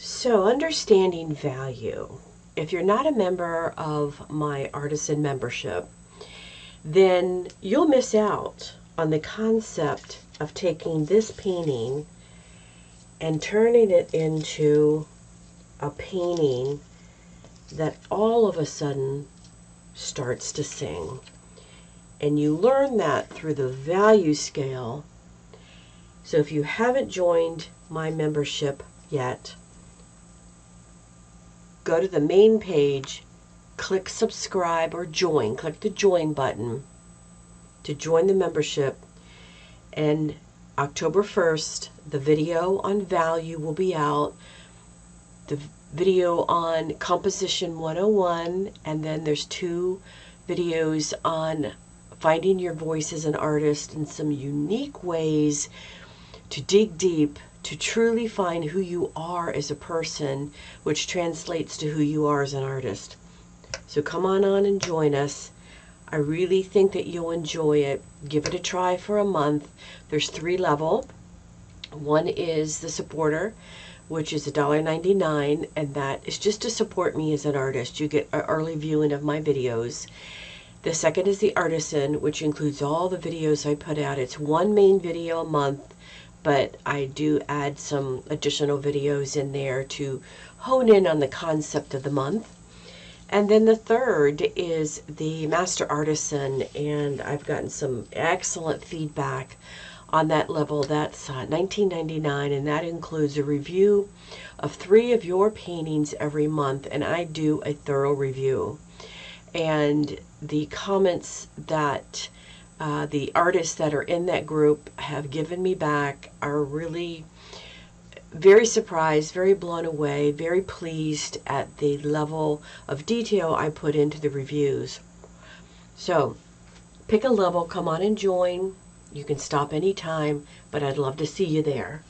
So, understanding value. If you're not a member of my artisan membership, then you'll miss out on the concept of taking this painting and turning it into a painting that all of a sudden starts to sing. And you learn that through the value scale. So if you haven't joined my membership yet, go to the main page, click subscribe or join, click the join button to join the membership, and October 1st, the video on value will be out, the video on Composition 101, and then there's 2 videos on finding your voice as an artist and some unique ways to dig deep to truly find who you are as a person, which translates to who you are as an artist. So come on and join us. I really think that you'll enjoy it. Give it a try for a month. There's 3 levels. One is the supporter, which is $1.99, and that is just to support me as an artist. You get an early viewing of my videos. The second is the artisan, which includes all the videos I put out. It's 1 main video a month, but I do add some additional videos in there to hone in on the concept of the month. And then the third is the Master Artisan, and I've gotten some excellent feedback on that level. That's $19.99, and that includes a review of 3 of your paintings every month, and I do a thorough review. And the comments that the artists that are in that group have given me back are really very surprised, very blown away, very pleased at the level of detail I put into the reviews. So pick a level, come on and join. You can stop anytime, but I'd love to see you there.